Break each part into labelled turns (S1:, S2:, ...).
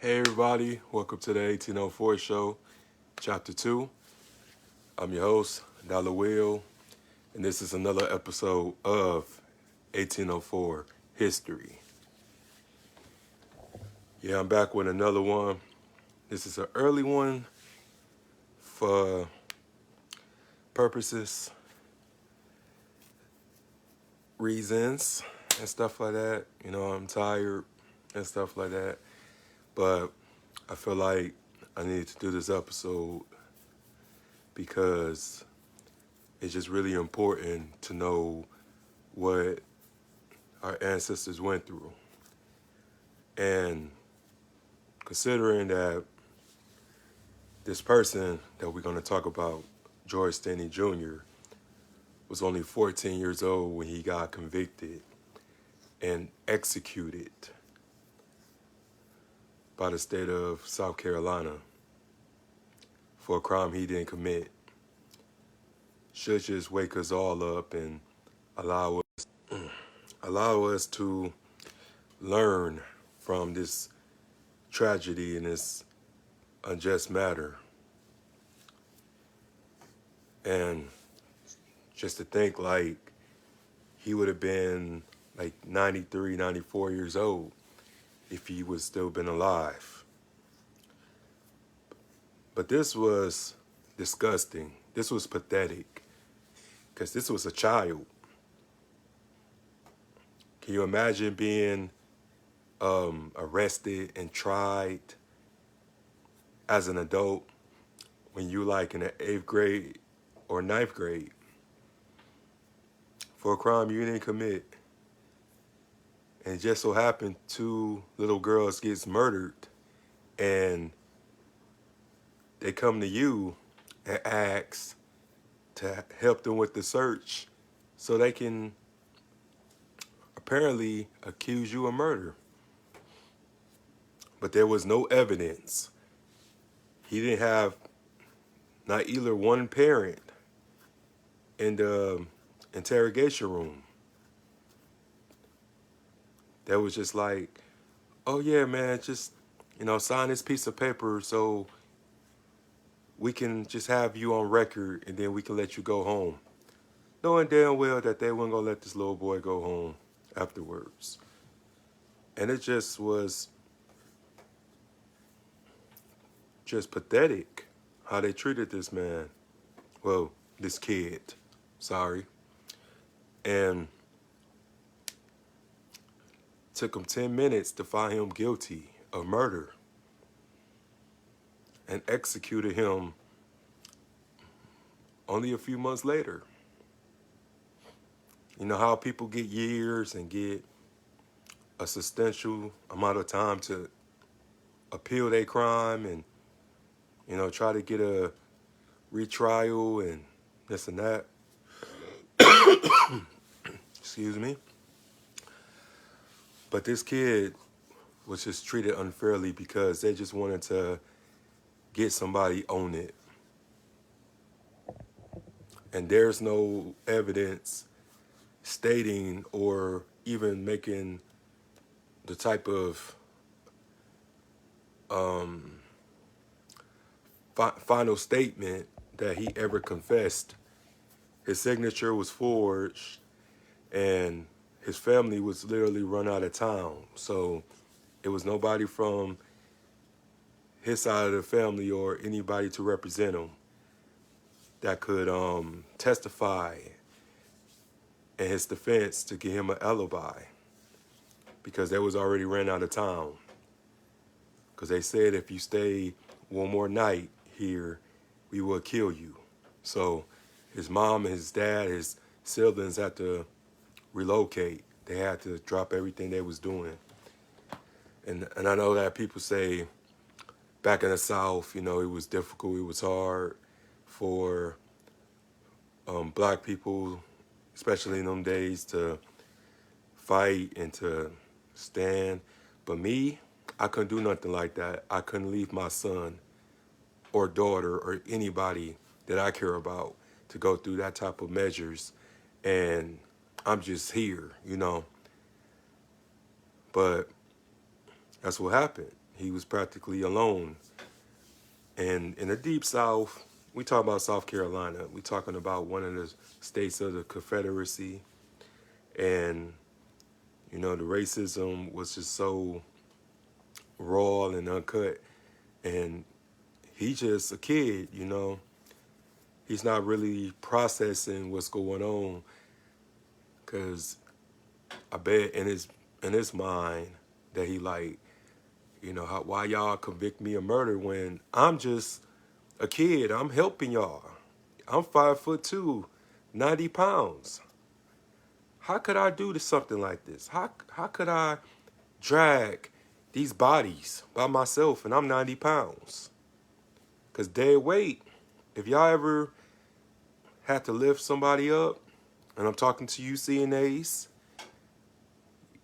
S1: Hey everybody, welcome to the 1804 show, chapter 2. I'm your host, Dollar Will, and this is another episode of 1804 History. Yeah, I'm back with another one. This is an early one for purposes, reasons, and stuff like that. You know, I'm tired and stuff like that. But I feel like I need to do this episode because it's just really important to know what our ancestors went through. And considering that this person that we're going to talk about, George Stinney Jr., was only 14 years old when he got convicted and executed by the state of South Carolina for a crime he didn't commit, should just wake us all up and allow us to learn from this tragedy and this unjust matter. And just to think like he would have been like 93, 94 years old if he would still been alive. But this was disgusting. This was pathetic because this was a child. Can you imagine being arrested and tried as an adult when you like in the 8th grade or 9th grade for a crime you didn't commit? And it just so happened 2 little girls gets murdered and they come to you and ask to help them with the search so they can apparently accuse you of murder. But there was no evidence. He didn't have not either one parent in the interrogation room. That was just like, oh yeah, man, just, sign this piece of paper so we can just have you on record and then we can let you go home. Knowing damn well that they weren't going to let this little boy go home afterwards. And it just was just pathetic how they treated this man. Well, this kid, sorry. And took him 10 minutes to find him guilty of murder and executed him only a few months later. You know how people get years and get a substantial amount of time to appeal their crime and, try to get a retrial and this and that. Excuse me. But this kid was just treated unfairly because they just wanted to get somebody on it. And there's no evidence stating or even making the type of final statement that he ever confessed. His signature was forged and his family was literally run out of town. So it was nobody from his side of the family or anybody to represent him that could testify in his defense to give him an alibi because they was already ran out of town. Because they said if you stay one more night here, we will kill you. So his mom and his dad, his siblings had to relocate. They had to drop everything they was doing. And I know that people say back in the South, it was difficult, it was hard for black people, especially in them days, to fight and to stand. But me, I couldn't do nothing like that. I couldn't leave my son or daughter or anybody that I care about to go through that type of measures. And I'm just here, But that's what happened. he was practically alone. And in the Deep South, we talk about South Carolina. We talking about one of the states of the Confederacy. And, you know, the racism was just so raw and uncut. And he just a kid, you know. He's not really processing what's going on, because I bet in his mind that he like, you know, why y'all convict me of murder when I'm just a kid? I'm helping y'all. I'm 5'2", 90 pounds. How could I do something like this? How could I drag these bodies by myself and I'm 90 pounds? Because dead weight, if y'all ever had to lift somebody up, and I'm talking to you CNAs,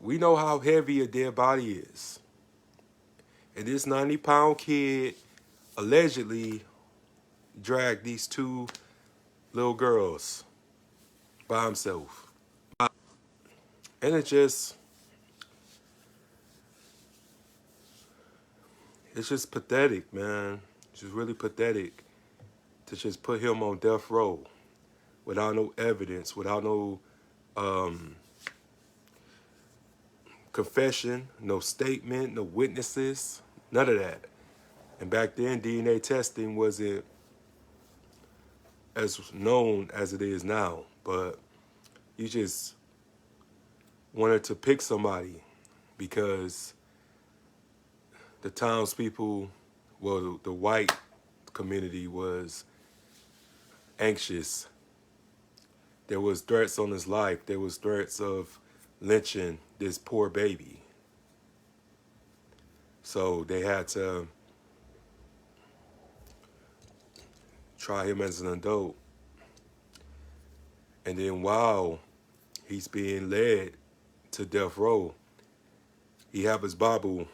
S1: we know how heavy a dead body is. And this 90-pound kid allegedly dragged these two little girls by himself. And it's just pathetic, man. It's just really pathetic to just put him on death row without no evidence, without no confession, no statement, no witnesses, none of that. And back then, DNA testing wasn't as known as it is now, but you just wanted to pick somebody because the townspeople, well, the white community was anxious. There was threats on his life. There was threats of lynching this poor baby. So they had to try him as an adult. And then while he's being led to death row, he have his Bible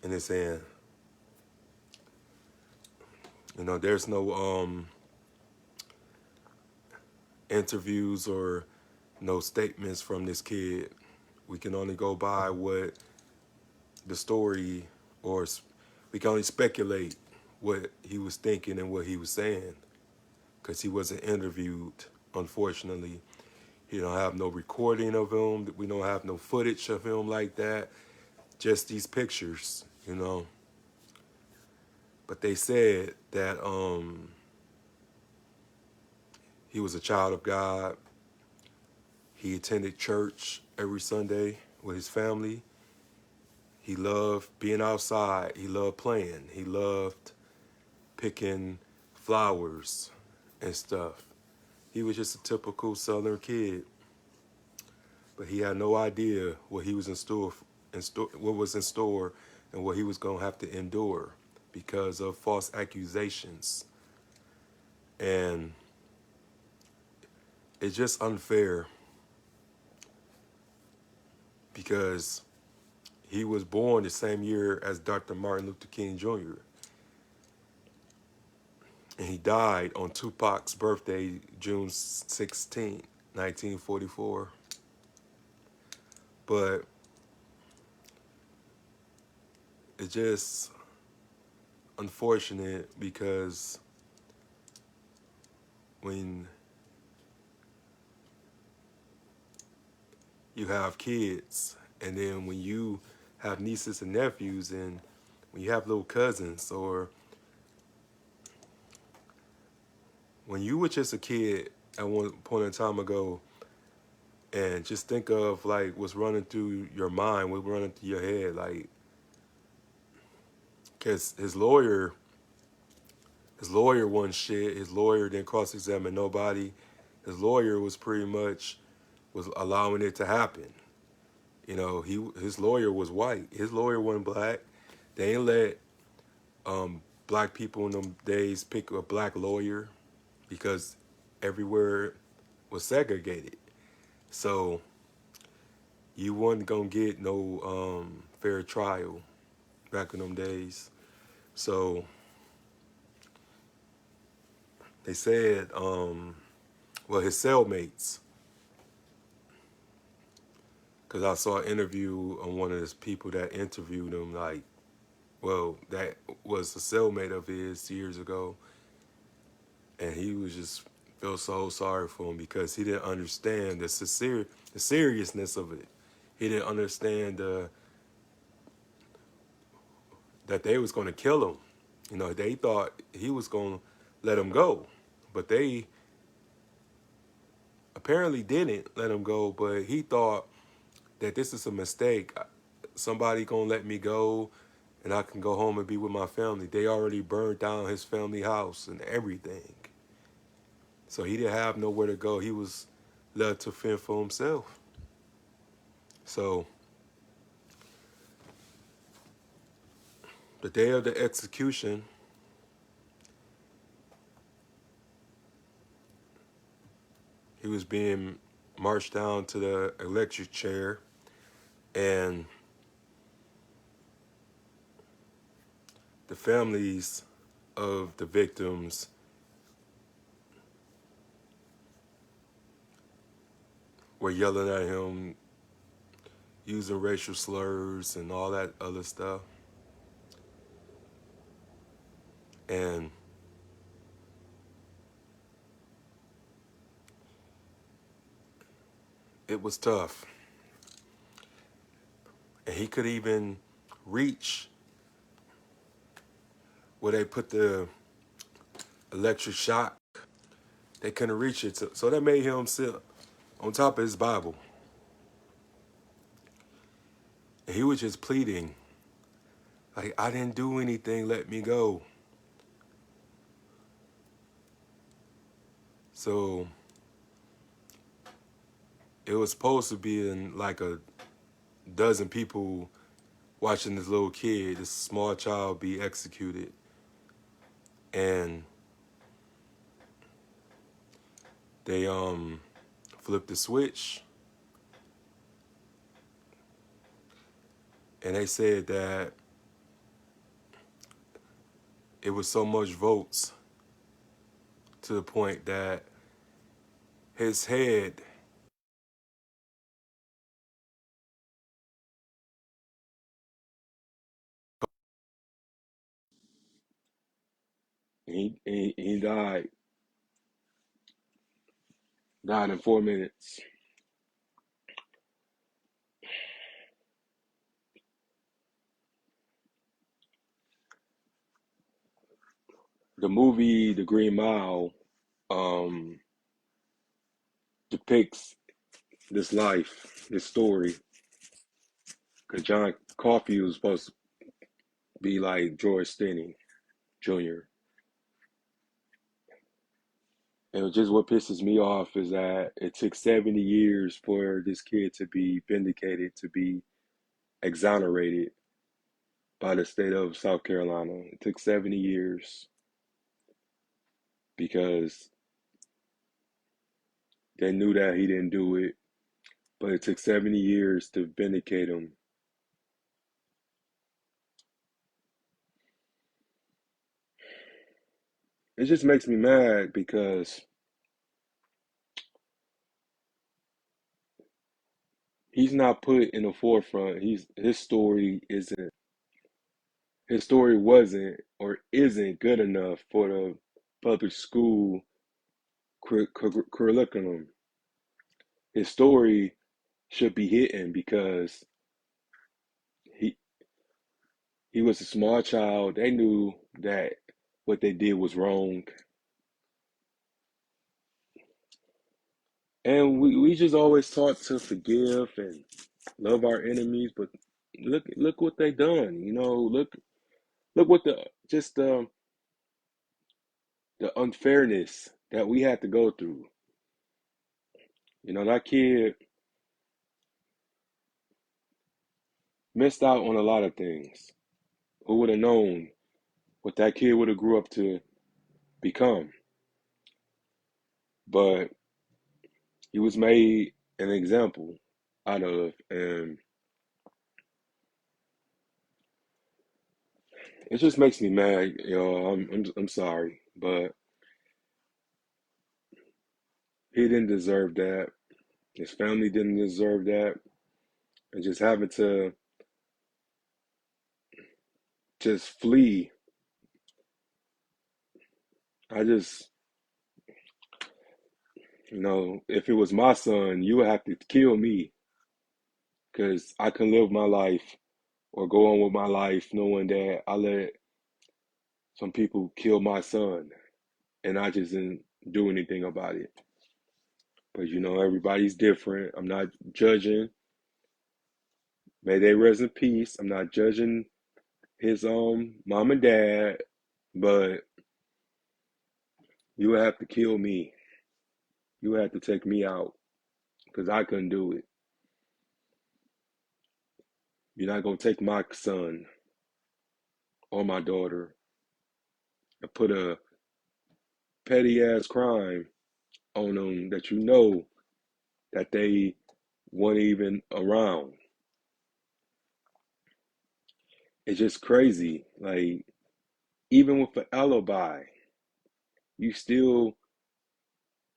S1: in his hand. You know, there's no interviews or no statements from this kid. We can only go by what the story, or we can only speculate what he was thinking and what he was saying, because he wasn't interviewed, unfortunately. He don't have no recording of him. We don't have no footage of him like that. Just these pictures, you know. But they said that he was a child of God. He attended church every Sunday with his family. He loved being outside. He loved playing. He loved picking flowers and stuff. He was just a typical Southern kid. But he had no idea what he was what was in store and what he was going to have to endure because of false accusations. And it's just unfair because he was born the same year as Dr. Martin Luther King Jr. And he died on Tupac's birthday, June 16, 1944. But it's just unfortunate because when you have kids, and then when you have nieces and nephews, and when you have little cousins, or when you were just a kid at one point in time ago, and just think of like what's running through your mind, what's running through your head, like, because his lawyer wasn't shit. His lawyer didn't cross-examine nobody. His lawyer was pretty much was allowing it to happen. You know, his lawyer was white. His lawyer wasn't black. They ain't let black people in them days pick a black lawyer because everywhere was segregated. So you wasn't gonna get no fair trial back in them days. So they said, well, his cellmates, because I saw an interview on one of the people that interviewed him, like, well, that was a cellmate of his years ago, and he was just felt so sorry for him because he didn't understand the seriousness of it. He didn't understand that they was going to kill him. You know, they thought he was going to let him go, but they apparently didn't let him go. But he thought that this is a mistake. Somebody gonna let me go, and I can go home and be with my family. They already burned down his family house and everything, so he didn't have nowhere to go. He was left to fend for himself. So the day of the execution, he was being marched down to the electric chair, and the families of the victims were yelling at him, using racial slurs and all that other stuff. And it was tough. And he could even reach where they put the electric shock. They couldn't reach it. So that made him sit on top of his Bible. And he was just pleading, like, I didn't do anything, let me go. So it was supposed to be in like a dozen people watching this little kid, this small child, be executed. And they flipped the switch, and they said that it was so much votes to the point that his head, he died in 4 minutes. The movie The Green Mile um, depicts this life, this story, because John Coffey was supposed to be like George Stinney Jr. And just what pisses me off is that it took 70 years for this kid to be vindicated, to be exonerated by the state of South Carolina. It took 70 years because they knew that he didn't do it, but it took 70 years to vindicate him. It just makes me mad because he's not put in the forefront. His story wasn't or isn't good enough for the public school curriculum. His story should be hidden because he he was a small child. They knew that what they did was wrong. And we just always taught to forgive and love our enemies, but look what they done. You know, look what the unfairness that we had to go through. You know, that kid missed out on a lot of things. Who would have known what that kid would have grew up to become? But he was made an example out of, and it just makes me mad. You know, I'm sorry, but he didn't deserve that. His family didn't deserve that, and just having to just flee. I just, if it was my son, you would have to kill me because I can live my life or go on with my life knowing that I let some people kill my son and I just didn't do anything about it. But everybody's different. I'm not judging. May they rest in peace. I'm not judging his mom and dad, but you would have to kill me. You would have to take me out because I couldn't do it. You're not gonna take my son or my daughter and put a petty ass crime on them that that they weren't even around. It's just crazy. Like, even with an alibi, you still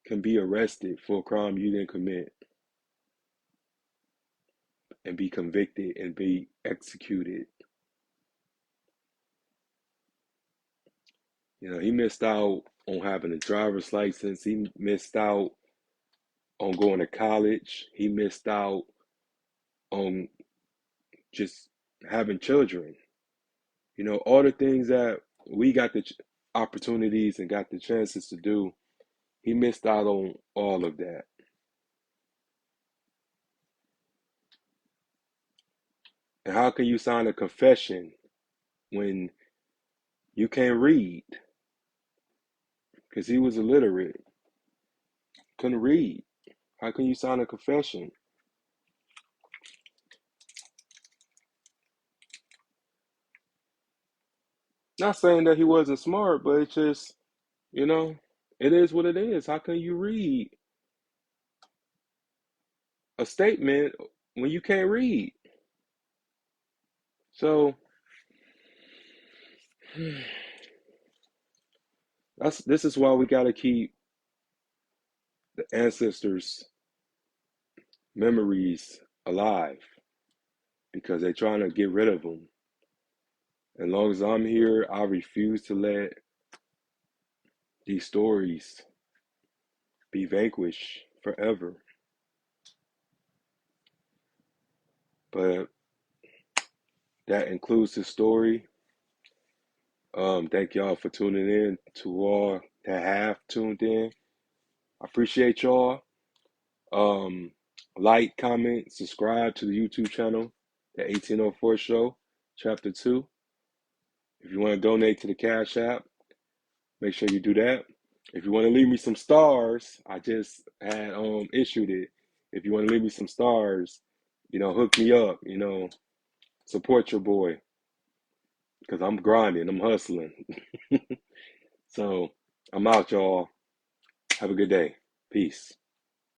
S1: can be arrested for a crime you didn't commit and be convicted and be executed. He missed out on having a driver's license. He missed out on going to college. He missed out on just having children. All the things that we got the opportunities and got the chances to do, he missed out on all of that. And how can you sign a confession when you can't read? Because he was illiterate, couldn't read. How can you sign a confession? Not saying that he wasn't smart, but it's just, you know, it is what it is. How can you read a statement when you can't read? So this is why we got to keep the ancestors' memories alive because they're trying to get rid of them. As long as I'm here, I refuse to let these stories be vanquished forever. But that includes the story. Thank y'all for tuning in. To all that have tuned in, I appreciate y'all. Um, like, comment, subscribe to the YouTube channel, the 1804 Show, Chapter 2. If you want to donate to the Cash App, make sure you do that. If you want to leave me some stars, I just had issued it. If you want to leave me some stars, hook me up, support your boy. Because I'm grinding, I'm hustling. So I'm out, y'all. Have a good day. Peace.